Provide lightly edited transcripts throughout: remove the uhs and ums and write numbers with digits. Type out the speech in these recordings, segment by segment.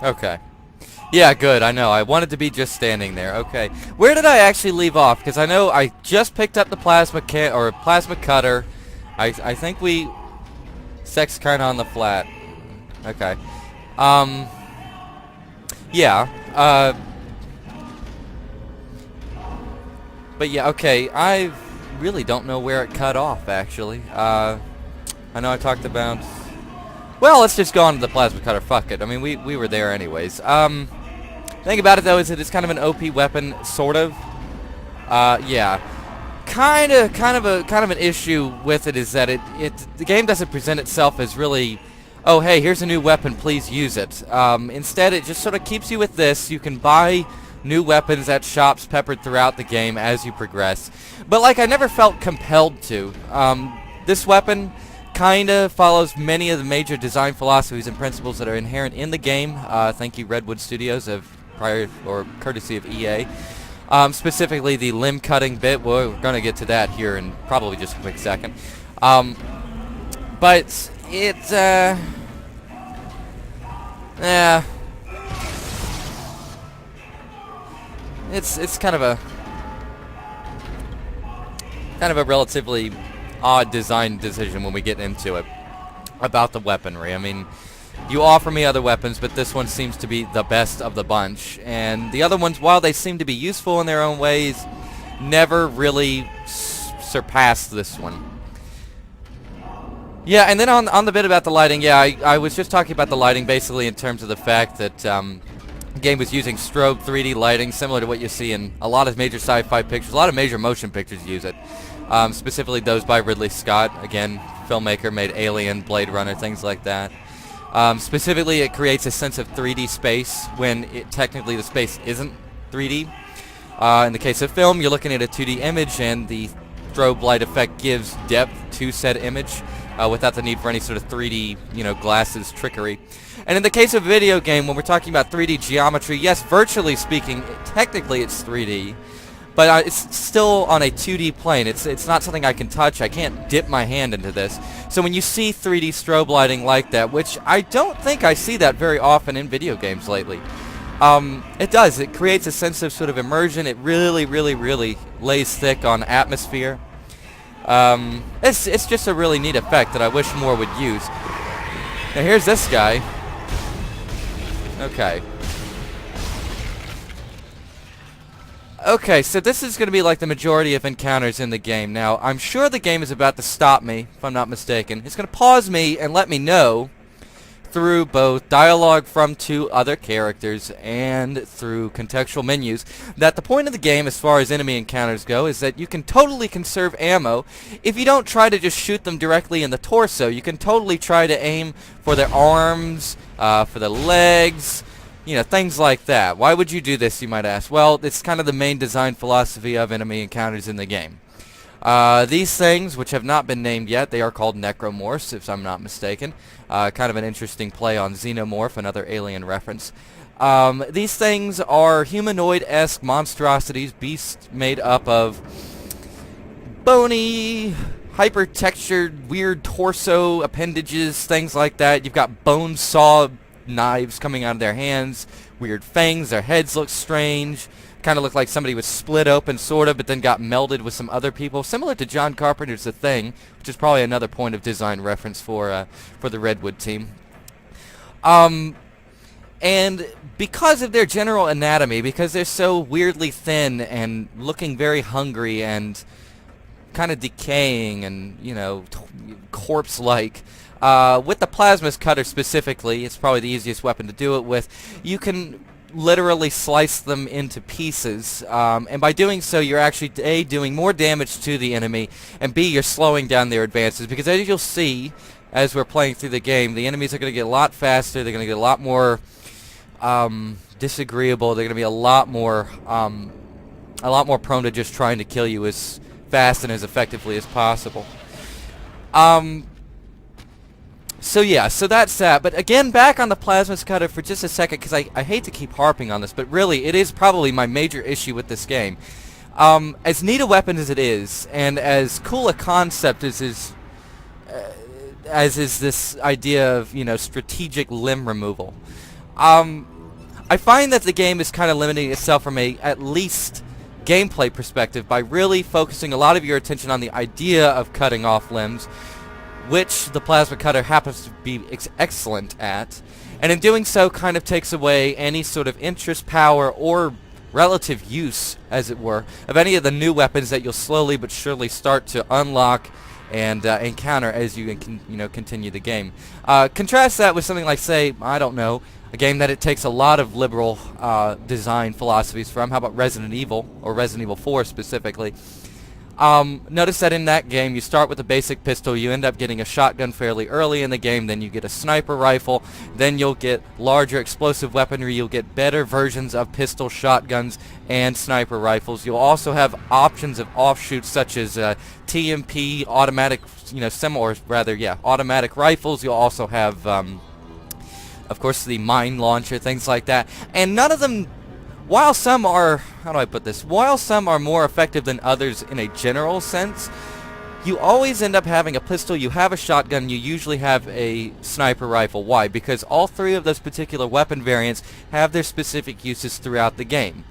Okay. Yeah, good. I know. I wanted to be just standing there. Okay. Where did I actually leave off? Because I know I just picked up the plasma cutter. I think we sex kind of on the flat. Okay. Um. Yeah. But yeah. Okay. I really don't know where it cut off. Actually. I know I talked about. Well, let's just go on to the plasma cutter. Fuck it. I mean, we were there anyways. Thing about it though is that it's kind of an OP weapon, sort of. Yeah. Kind of an issue with it is that the game doesn't present itself as really, oh hey, here's a new weapon, please use it. Instead, it just sort of keeps you with this. You can buy new weapons at shops peppered throughout the game as you progress. But like, I never felt compelled to. This weapon kind of follows many of the major design philosophies and principles that are inherent in the game. Thank you, Redwood Studios, of prior or courtesy of EA. Specifically the limb cutting bit. Well, we're going to get to that here in probably just a quick second. But it's yeah, it's kind of a relatively odd design decision when we get into it about the weaponry. I mean, you offer me other weapons, but this one seems to be the best of the bunch. And the other ones, while they seem to be useful in their own ways, never really surpassed this one. Yeah, and then on the bit about the lighting, yeah, I was just talking about the lighting basically in terms of the fact that the game was using strobe 3D lighting, similar to what you see in a lot of major sci-fi pictures. A lot of major motion pictures use it. Specifically those by Ridley Scott, again, filmmaker, made Alien, Blade Runner, things like that. Specifically, it creates a sense of 3D space when technically the space isn't 3D. In the case of film, you're looking at a 2D image, and the strobe light effect gives depth to said image without the need for any sort of 3D, glasses trickery. And in the case of a video game, when we're talking about 3D geometry, yes, virtually speaking, technically it's 3D. But it's still on a 2D plane. It's not something I can touch. I can't dip my hand into this. So when you see 3D strobe lighting like that, which I don't think I see that very often in video games lately, it does. It creates a sense of sort of immersion. It really, really, really lays thick on atmosphere. It's just a really neat effect that I wish more would use. Now here's this guy. Okay. Okay, so this is going to be like the majority of encounters in the game. Now, I'm sure the game is about to stop me, if I'm not mistaken. It's going to pause me and let me know through both dialogue from two other characters and through contextual menus that the point of the game, as far as enemy encounters go, is that you can totally conserve ammo. If you don't try to just shoot them directly in the torso, you can totally try to aim for their arms, for the legs, things like that. Why would you do this, you might ask? Well, it's kind of the main design philosophy of enemy encounters in the game. These things, which have not been named yet, they are called necromorphs, if I'm not mistaken. Kind of an interesting play on xenomorph, another alien reference. These things are humanoid-esque monstrosities, beasts made up of bony, hyper-textured, weird torso appendages, things like that. You've got bone saw knives coming out of their hands, weird fangs, their heads look strange, kind of look like somebody was split open sort of, but then got melded with some other people, similar to John Carpenter's The Thing, which is probably another point of design reference for the Redwood team. And because of their general anatomy, because they're so weirdly thin and looking very hungry and kind of decaying and, corpse-like, with the plasma cutter specifically, it's probably the easiest weapon to do it with. You can literally slice them into pieces, and by doing so, you're actually A, doing more damage to the enemy, and B, you're slowing down their advances, because as you'll see as we're playing through the game, the enemies are going to get a lot faster, they're going to get a lot more disagreeable, they're going to be a lot more prone to just trying to kill you as fast and as effectively as possible. So yeah, so that's that. But again, back on the plasma cutter for just a second, because I hate to keep harping on this, but really, it is probably my major issue with this game. As neat a weapon as it is, and as cool a concept as is this idea of, strategic limb removal, I find that the game is kind of limiting itself from a, at least, gameplay perspective by really focusing a lot of your attention on the idea of cutting off limbs, which the plasma cutter happens to be excellent at, and in doing so kind of takes away any sort of interest, power, or relative use, as it were, of any of the new weapons that you'll slowly but surely start to unlock and encounter as you continue the game. Contrast that with something like, say, I don't know, a game that it takes a lot of liberal design philosophies from. How about Resident Evil, or Resident Evil 4 specifically? Notice that in that game you start with a basic pistol, you end up getting a shotgun fairly early in the game, then you get a sniper rifle, then you'll get larger explosive weaponry, you'll get better versions of pistol, shotguns, and sniper rifles. You'll also have options of offshoots such as TMP, automatic, automatic rifles. You'll also have, of course, the mine launcher, things like that. And none of them, while some are, how do I put this? While some are more effective than others in a general sense, you always end up having a pistol, you have a shotgun, you usually have a sniper rifle. Why? Because all three of those particular weapon variants have their specific uses throughout the game.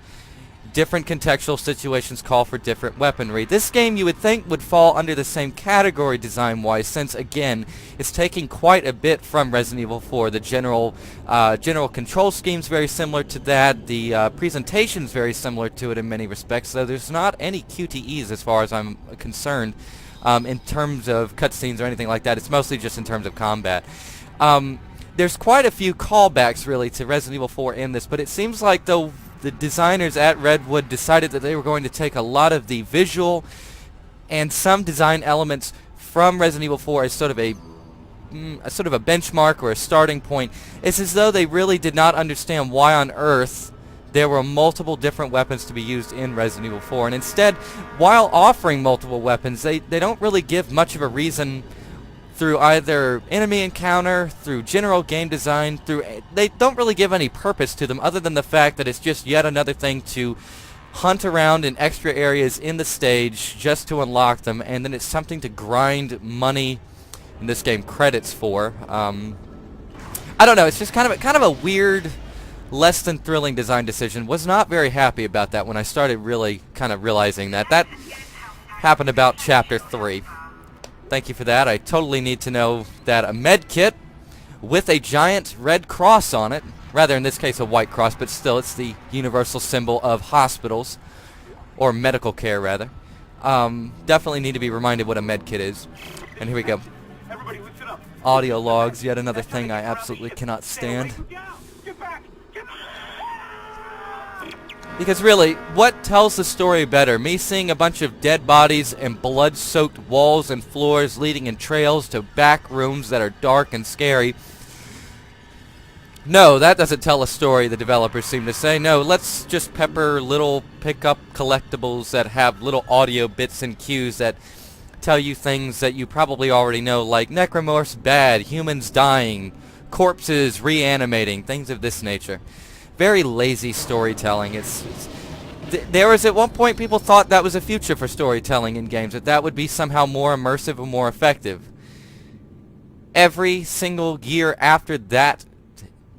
Different contextual situations call for different weaponry. This game, you would think, would fall under the same category design-wise, since, again, it's taking quite a bit from Resident Evil 4. The general control scheme's very similar to that. The presentation's very similar to it in many respects, though there's not any QTEs as far as I'm concerned in terms of cutscenes or anything like that. It's mostly just in terms of combat. There's quite a few callbacks, really, to Resident Evil 4 in this, but it seems like, though, the designers at Redwood decided that they were going to take a lot of the visual and some design elements from Resident Evil 4 as sort of a benchmark or a starting point. It's as though they really did not understand why on earth there were multiple different weapons to be used in Resident Evil 4. And instead, while offering multiple weapons, they don't really give much of a reason through either enemy encounter, through general game design, they don't really give any purpose to them other than the fact that it's just yet another thing to hunt around in extra areas in the stage just to unlock them, and then it's something to grind money, in this game credits for. I don't know, it's just kind of a weird, less than thrilling design decision. Was not very happy about that when I started really kind of realizing that. That happened about Chapter 3. Thank you for that. I totally need to know that a med kit with a giant red cross on it, rather in this case a white cross, but still it's the universal symbol of hospitals, or medical care rather. Definitely need to be reminded what a med kit is. And here we go. Audio logs, yet another thing I absolutely cannot stand. Because really, what tells the story better? Me seeing a bunch of dead bodies and blood-soaked walls and floors leading in trails to back rooms that are dark and scary? No, that doesn't tell a story, the developers seem to say. No, let's just pepper little pick-up collectibles that have little audio bits and cues that tell you things that you probably already know, like necromorphs bad, humans dying, corpses reanimating, things of this nature. Very lazy storytelling. There was at one point people thought that was a future for storytelling in games, that would be somehow more immersive and more effective. Every single year after that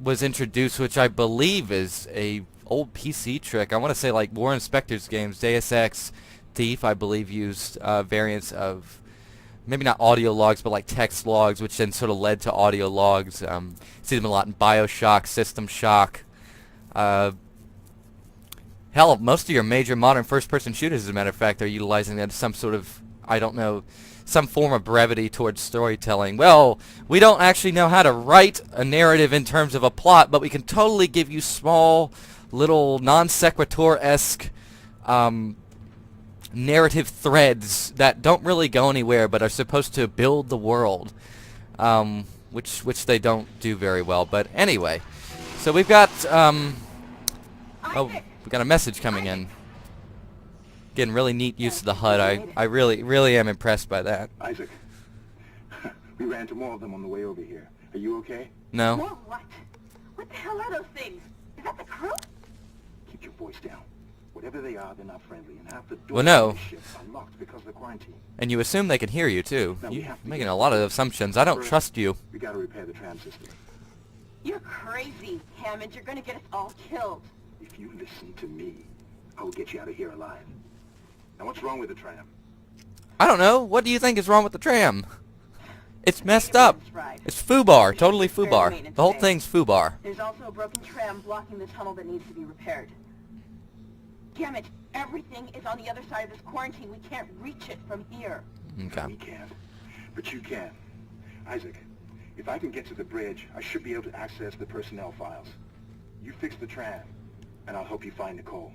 was introduced, which I believe is a old PC trick, I want to say like Warren Spector's games, Deus Ex, Thief, I believe used variants of maybe not audio logs, but like text logs, which then sort of led to audio logs. See them a lot in BioShock, System Shock. Hell, most of your major modern first-person shooters, as a matter of fact, are utilizing that as some sort of, I don't know, some form of brevity towards storytelling. Well, we don't actually know how to write a narrative in terms of a plot, but we can totally give you small, little non-sequitur-esque narrative threads that don't really go anywhere, but are supposed to build the world, which they don't do very well. But anyway, so we've got we got a message coming in. Getting really neat use of the HUD. I really am impressed by that. Isaac, we ran into more of them on the way over here. Are you okay? More No. what? What the hell are those things? Is that the crew? Keep your voice down. Whatever they are, they're not friendly, and half the doors Well, no. of the ship are locked because of the quarantine. And you assume they can hear you too. No, we You're have to making get- a lot of assumptions. I don't First, trust you. We gotta repair the tram system. You're crazy, Hammond. You're gonna get us all killed. If you listen to me, I will get you out of here alive. Now what's wrong with the tram? I don't know. What do you think is wrong with the tram? It's messed up. It's foobar. Totally foobar. The whole thing's foobar. There's also a broken tram blocking the tunnel that needs to be repaired. Damn it. Everything is on the other side of this quarantine. We can't reach it from here. Okay. We can't. But you can. Isaac, if I can get to the bridge, I should be able to access the personnel files. You fix the tram, and I'll help you find Nicole.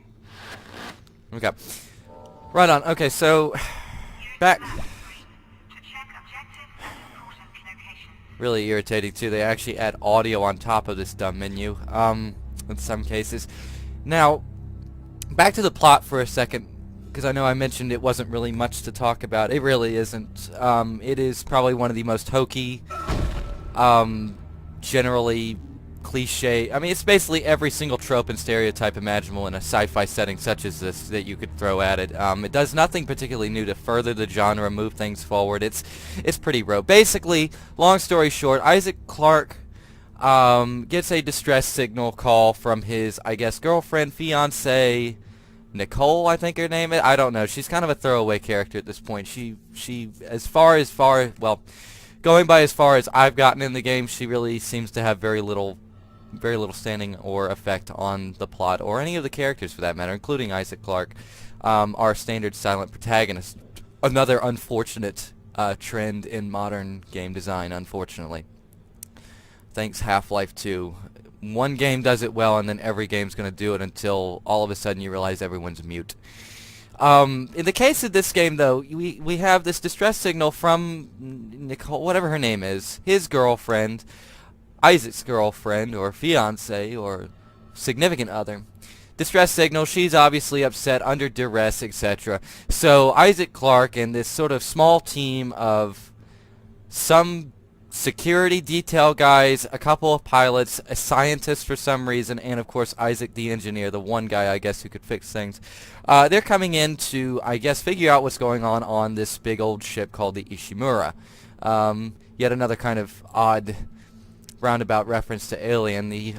Okay. Right on. Okay, so back. Really irritating too. They actually add audio on top of this dumb menu. In some cases. Now, back to the plot for a second, because I know I mentioned it wasn't really much to talk about. It really isn't. It is probably one of the most hokey, generally cliche. I mean, it's basically every single trope and stereotype imaginable in a sci-fi setting such as this that you could throw at it. It does nothing particularly new to further the genre, move things forward. It's pretty rote. Basically, long story short, Isaac Clarke gets a distress signal call from his, I guess, girlfriend, fiance, Nicole, I think her name is. I don't know. She's kind of a throwaway character at this point. She going by as far as I've gotten in the game, she really seems to have very little standing or effect on the plot or any of the characters for that matter, including Isaac Clarke, our standard silent protagonist. Another unfortunate trend in modern game design, unfortunately. Thanks Half-Life 2. One game does it well, and then every game's going to do it until all of a sudden you realize everyone's mute. In the case of this game, though, we have this distress signal from Nicole, whatever her name is, his girlfriend, Isaac's girlfriend, or fiance, or significant other. Distress signal, she's obviously upset, under duress, etc. So Isaac Clarke and this sort of small team of some security detail guys, a couple of pilots, a scientist for some reason, and of course Isaac the engineer, the one guy I guess who could fix things. They're coming in to, I guess, figure out what's going on this big old ship called the Ishimura. Yet another kind of odd roundabout reference to Alien. The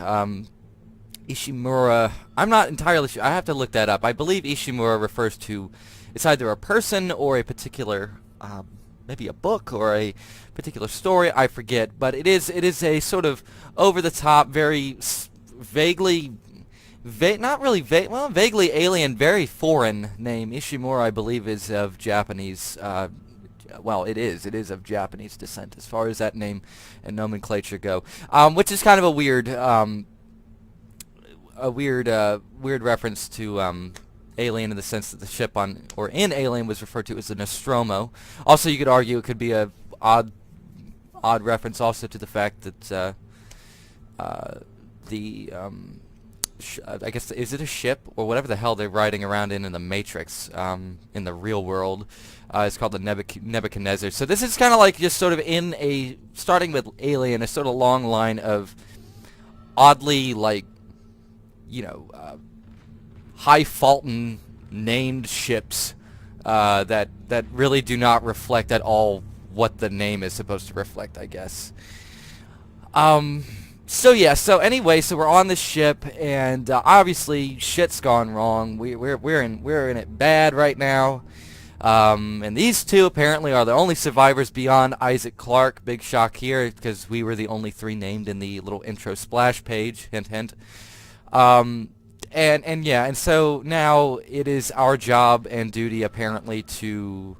Ishimura, I'm not entirely sure. I have to look that up. I believe Ishimura refers to, it's either a person or a particular maybe a book or a particular story, I forget, but it is a sort of over-the-top, very vaguely alien, very foreign name. Ishimura, I believe, is of Japanese, it is of Japanese descent as far as that name and nomenclature go, which is kind of a weird reference to Alien in the sense that the ship in Alien was referred to as the Nostromo. Also, you could argue it could be a odd reference also to the fact that I guess, is it a ship or whatever the hell they're riding around in the Matrix in the real world? It's called the Nebuchadnezzar. So this is kind of like just sort of starting with Alien, a sort of long line of oddly high-faultin named ships that really do not reflect at all what the name is supposed to reflect, I guess. So anyway, we're on the ship, and obviously shit's gone wrong. We're in it bad right now. And these two apparently are the only survivors beyond Isaac Clarke. Big shock here, because we were the only three named in the little intro splash page. Hint, hint. And so now it is our job and duty apparently to,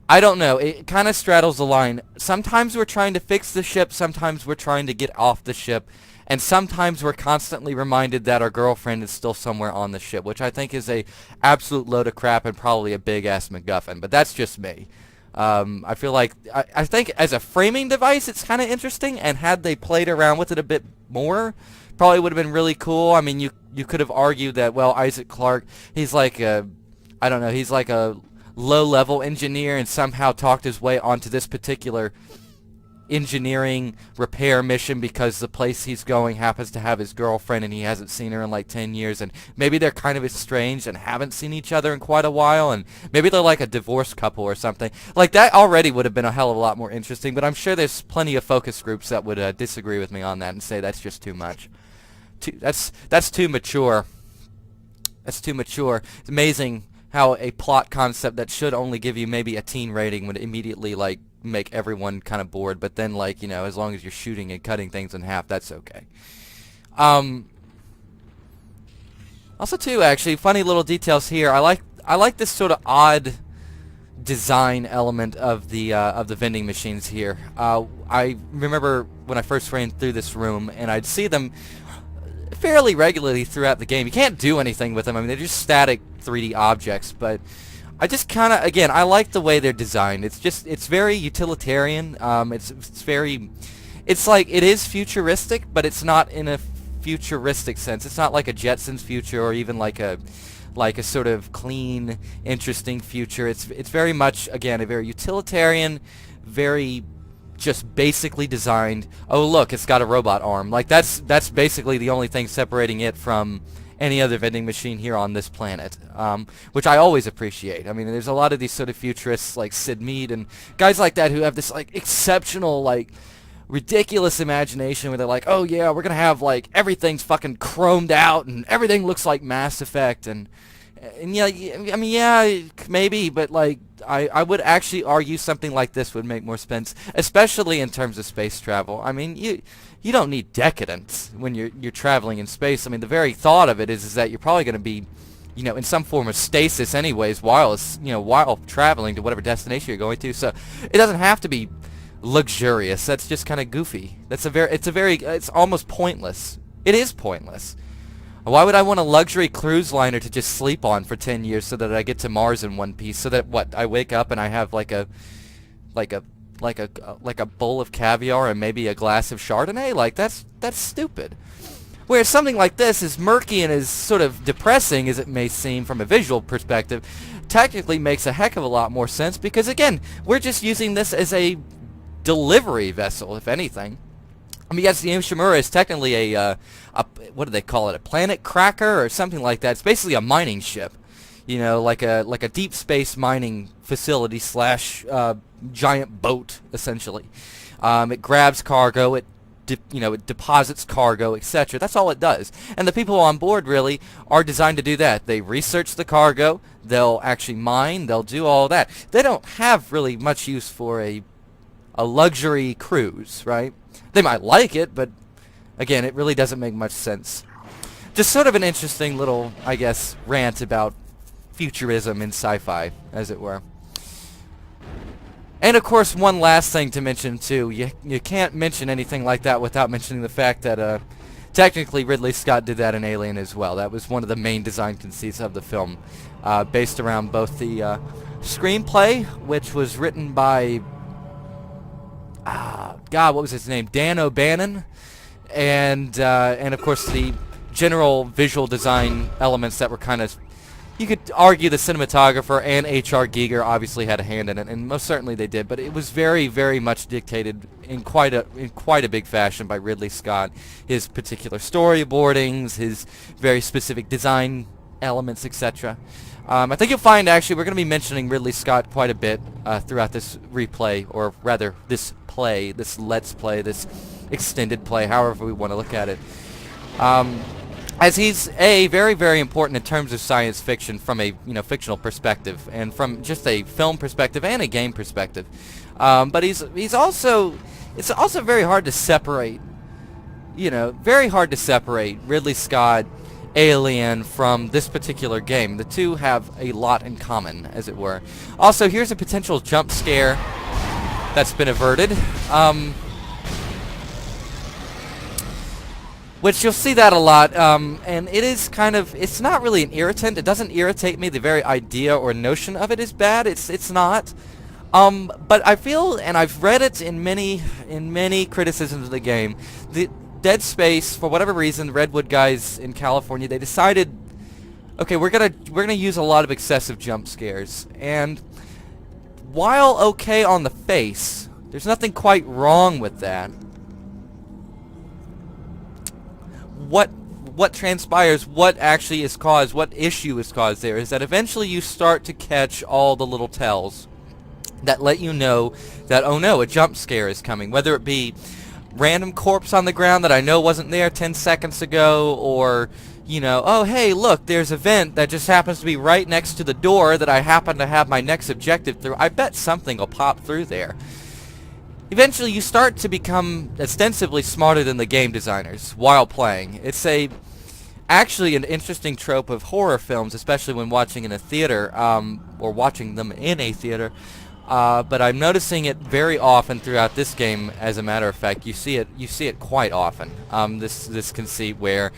I don't know, it kind of straddles the line. Sometimes we're trying to fix the ship, sometimes we're trying to get off the ship, and sometimes we're constantly reminded that our girlfriend is still somewhere on the ship, which I think is a absolute load of crap and probably a big-ass MacGuffin, but that's just me. I feel like, I think as a framing device it's kind of interesting, and had they played around with it a bit more, probably would have been really cool. I mean, you could have argued that, well, Isaac Clarke, he's like a low-level engineer and somehow talked his way onto this particular engineering repair mission because the place he's going happens to have his girlfriend and he hasn't seen her in like 10 years, and maybe they're kind of estranged and haven't seen each other in quite a while, and maybe they're like a divorced couple or something. Like, that already would have been a hell of a lot more interesting, but I'm sure there's plenty of focus groups that would disagree with me on that and say that's just too much. That's too mature. That's too mature. It's amazing how a plot concept that should only give you maybe a teen rating would immediately, like, make everyone kind of bored, but then, like, you know, as long as you're shooting and cutting things in half, that's okay. Also, too, actually, funny little details here. I like this sort of odd design element of the vending machines here. I remember when I first ran through this room, and I'd see them fairly regularly throughout the game. You can't do anything with them. I mean, they're just static 3D objects, but I just kind of, again, I like the way they're designed. It's very utilitarian. It's like, it is futuristic, but it's not in a futuristic sense. It's not like a Jetsons future or even like a sort of clean, interesting future. It's very much, again, a very utilitarian, very just basically designed. Oh, look, it's got a robot arm. Like, that's basically the only thing separating it from any other vending machine here on this planet, which I always appreciate. I mean, there's a lot of these sort of futurists like Sid Mead and guys like that who have this like exceptional, like, ridiculous imagination where they're like, oh yeah, we're gonna have like everything's fucking chromed out and everything looks like Mass Effect, and yeah, I mean, yeah, maybe, but like I would actually argue something like this would make more sense, especially in terms of space travel. I mean, you don't need decadence when you're traveling in space. I mean, the very thought of it is that you're probably going to be, you know, in some form of stasis anyways while traveling to whatever destination you're going to. So it doesn't have to be luxurious. That's just kind of goofy. It's almost pointless. It is pointless. Why would I want a luxury cruise liner to just sleep on for 10 years so that I get to Mars in one piece? So that I wake up and I have like a bowl of caviar and maybe a glass of Chardonnay? Like, that's stupid. Whereas something like this, as murky and as sort of depressing as it may seem from a visual perspective, technically makes a heck of a lot more sense because, again, we're just using this as a delivery vessel, if anything. I mean, yes, the Imshimura is technically a what do they call it? A planet cracker or something like that. It's basically a mining ship, you know, like a deep space mining facility slash giant boat, essentially. It grabs cargo, it deposits cargo, etc. That's all it does. And the people on board really are designed to do that. They research the cargo, they'll actually mine, they'll do all that. They don't have really much use for a luxury cruise, right? They might like it, but again, it really doesn't make much sense. Just sort of an interesting little, I guess, rant about futurism in sci-fi, as it were. And of course, one last thing to mention too, you can't mention anything like that without mentioning the fact that technically Ridley Scott did that in Alien as well. That was one of the main design conceits of the film, based around both the screenplay, which was written by what was his name? Dan O'Bannon, and of course the general visual design elements that were kind of, you could argue the cinematographer and H.R. Giger obviously had a hand in it, and most certainly they did, but it was very, very much dictated in quite a big fashion by Ridley Scott. His particular storyboardings, his very specific design elements, etc. I think you'll find, actually, we're going to be mentioning Ridley Scott quite a bit throughout this replay, or rather this play, this Let's Play, this extended play, however we want to look at it. As he's very, very important in terms of science fiction from a fictional perspective, and from just a film perspective and a game perspective. But it's also very hard to separate, very hard to separate Ridley Scott, Alien from this particular game. The two have a lot in common, as it were. Also, here's a potential jump scare that's been averted. Which you'll see that a lot, and it is kind of, it's not really an irritant. It doesn't irritate me. The very idea or notion of it is bad. It's not. But I feel, and I've read it in many criticisms of the game, the Dead Space, for whatever reason, the Redwood guys in California, they decided, okay, we're gonna use a lot of excessive jump scares. And while okay on the face, There's nothing quite wrong with that. What transpires, what actually is caused, what issue is caused there is that eventually you start to catch all the little tells that let you know that, oh no, a jump scare is coming. Whether it be random corpse on the ground that I know wasn't there 10 seconds ago, or, you know, oh hey, look, there's a vent that just happens to be right next to the door that I happen to have my next objective through. I bet something will pop through there. Eventually you start to become ostensibly smarter than the game designers while playing. It's actually an interesting trope of horror films, especially when watching in a theater, or watching them in a theater. But I'm noticing it very often throughout this game. As a matter of fact, you see it quite often. This conceit where,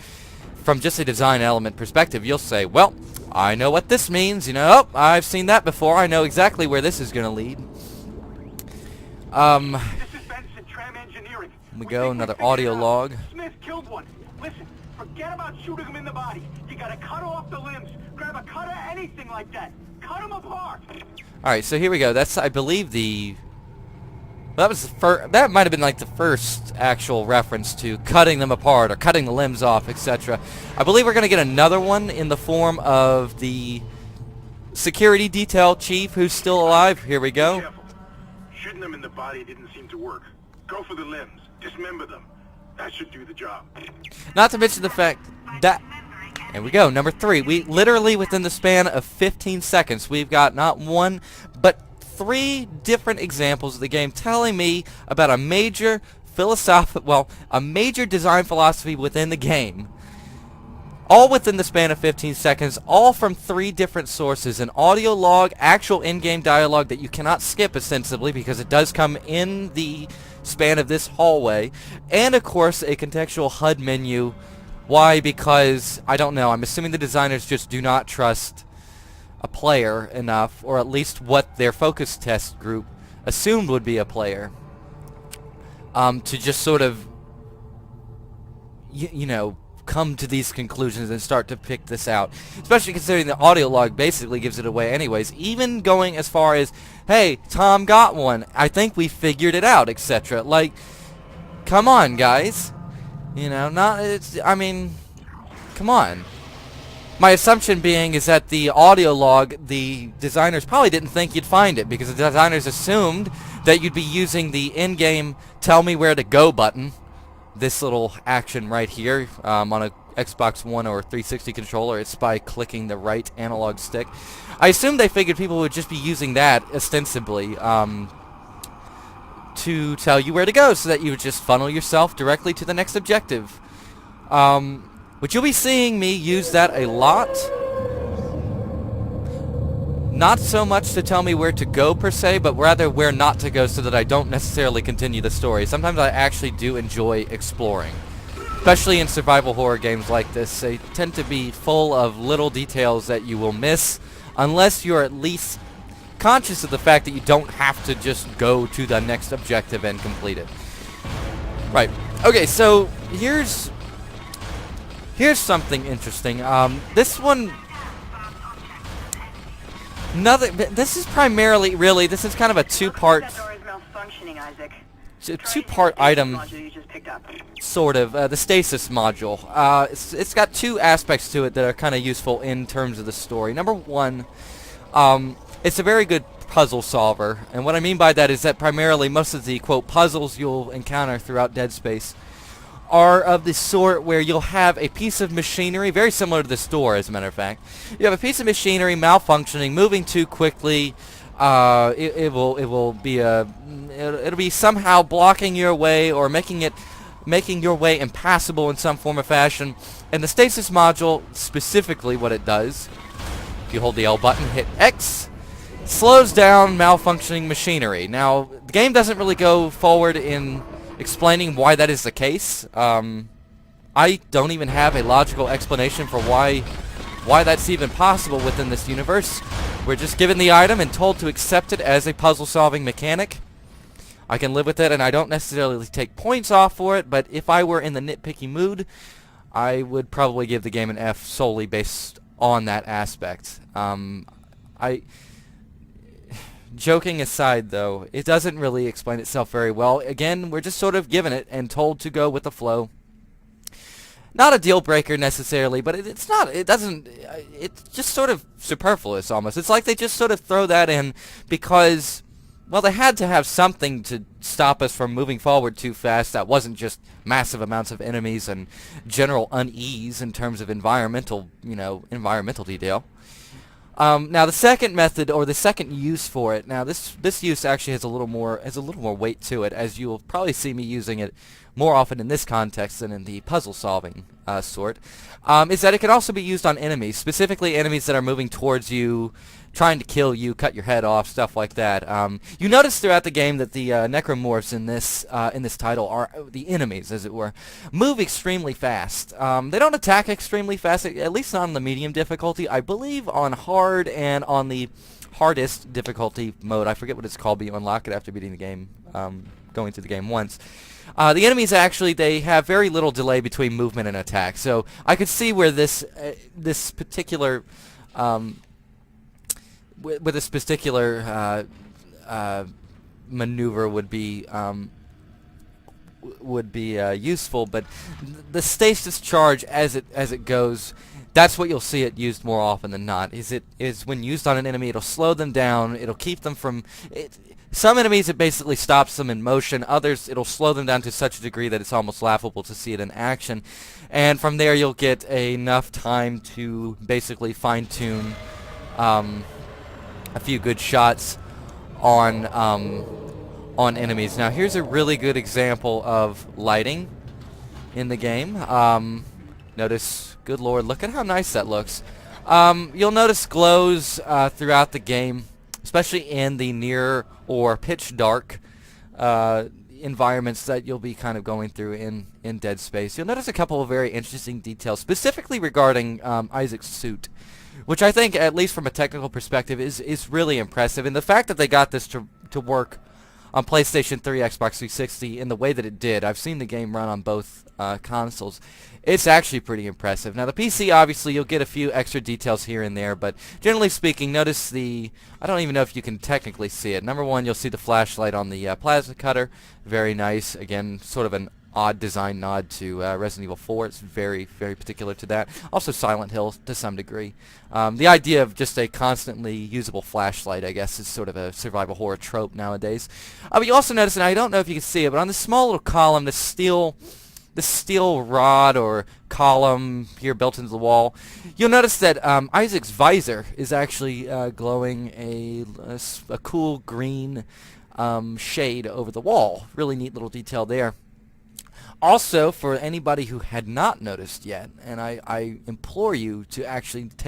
from just a design element perspective, you'll say, well, I know what this means, you know, oh, I've seen that before, I know exactly where this is going to lead. This is Benson, Tram Engineering. We go, another audio log. Smith killed one. Listen, forget about shooting him in the body. You gotta cut off the limbs. Grab a cutter, anything like that. Cut them apart. Alright, so here we go. That's, I believe, that was the first, that might have been like the first actual reference to cutting them apart or cutting the limbs off, etc. I believe we're going to get another one in the form of the security detail chief who's still alive. Here we go. Careful. Shooting them in the body didn't seem to work. Go for the limbs. Dismember them. That should do the job. Not to mention the fact that... Here we go, number 3. We literally, within the span of 15 seconds, we've got not one, but 3 different examples of the game telling me about a major a major design philosophy within the game. All within the span of 15 seconds, all from 3 different sources. An audio log, actual in-game dialogue that you cannot skip, ostensibly, because it does come in the span of this hallway, and of course a contextual HUD menu. Why? Because, I don't know, I'm assuming the designers just do not trust a player enough, or at least what their focus test group assumed would be a player, to just sort of, you know, come to these conclusions and start to pick this out. Especially considering the audio log basically gives it away anyways. Even going as far as, hey, Tom got one, I think we figured it out, etc. Like, come on, guys. You know, I mean, come on. My assumption being is that the audio log, the designers probably didn't think you'd find it, because the designers assumed that you'd be using the in-game tell me where to go button, this little action right here, on a Xbox One or 360 controller. It's by clicking the right analog stick. I assumed they figured people would just be using that ostensibly to tell you where to go, so that you would just funnel yourself directly to the next objective. But you'll be seeing me use that a lot. Not so much to tell me where to go per se, but rather where not to go, so that I don't necessarily continue the story. Sometimes I actually do enjoy exploring. Especially in survival horror games like this. They tend to be full of little details that you will miss, unless you're at least conscious of the fact that you don't have to just go to the next objective and complete it. Right. Okay, so here's something interesting. This one... This is primarily, really, this is kind of a two-part item, sort of, the stasis module. It's got 2 aspects to it that are kind of useful in terms of the story. Number 1, it's a very good puzzle solver, and what I mean by that is that primarily most of the, quote, puzzles you'll encounter throughout Dead Space are of the sort where you'll have a piece of machinery, very similar to this door, as a matter of fact. You have a piece of machinery malfunctioning, moving too quickly. It'll be somehow blocking your way, or making your way impassable in some form or fashion. And the stasis module, specifically what it does, if you hold the L button, hit X, slows down malfunctioning machinery. Now, the game doesn't really go forward in explaining why that is the case. I don't even have a logical explanation for why that's even possible within this universe. We're just given the item and told to accept it as a puzzle-solving mechanic. I can live with it, and I don't necessarily take points off for it, but if I were in the nitpicky mood, I would probably give the game an F solely based on that aspect. joking aside, though, it doesn't really explain itself very well. Again, we're just sort of given it and told to go with the flow. Not a deal breaker necessarily, but it's not. It doesn't. It's just sort of superfluous almost. It's like they just sort of throw that in because, well, they had to have something to stop us from moving forward too fast. That wasn't just massive amounts of enemies and general unease in terms of environmental detail. Now the second method, or the second use for it, now this use actually has a little more weight to it, as you'll probably see me using it more often in this context than in the puzzle solving sort, is that it can also be used on enemies, specifically enemies that are moving towards you, trying to kill you, cut your head off, stuff like that. You notice throughout the game that the necromorphs in this title are the enemies, as it were, move extremely fast. They don't attack extremely fast, at least not on the medium difficulty. I believe on hard and on the hardest difficulty mode, I forget what it's called, but you unlock it after beating the game, going through the game once. The enemies actually, they have very little delay between movement and attack, so I could see where this particular with this particular maneuver would be useful, but the stasis charge as it goes, that's what you'll see it used more often than not. Is when used on an enemy, it'll slow them down, it'll keep them from some enemies it basically stops them in motion, others it'll slow them down to such a degree that it's almost laughable to see it in action, and from there you'll get enough time to basically fine-tune a few good shots on enemies. Now here's a really good example of lighting in the game. Notice, good lord, look at how nice that looks. You'll notice glows throughout the game, especially in the near or pitch dark environments that you'll be kind of going through in Dead Space. You'll notice a couple of very interesting details, specifically regarding Isaac's suit, which I think, at least from a technical perspective, is really impressive. And the fact that they got this to work on PlayStation 3, Xbox 360 in the way that it did, I've seen the game run on both consoles, it's actually pretty impressive. Now the PC, obviously, you'll get a few extra details here and there, but generally speaking, notice I don't even know if you can technically see it. Number one, you'll see the flashlight on the plasma cutter. Very nice. Again, sort of an odd design nod to Resident Evil 4. It's very, very particular to that. Also Silent Hill to some degree. The idea of just a constantly usable flashlight, I guess, is sort of a survival horror trope nowadays. But you also notice, and I don't know if you can see it, but on this small little column, the steel rod or column here built into the wall, you'll notice that Isaac's visor is actually glowing a cool green shade over the wall. Really neat little detail there. Also, for anybody who had not noticed yet, and I implore you to actually take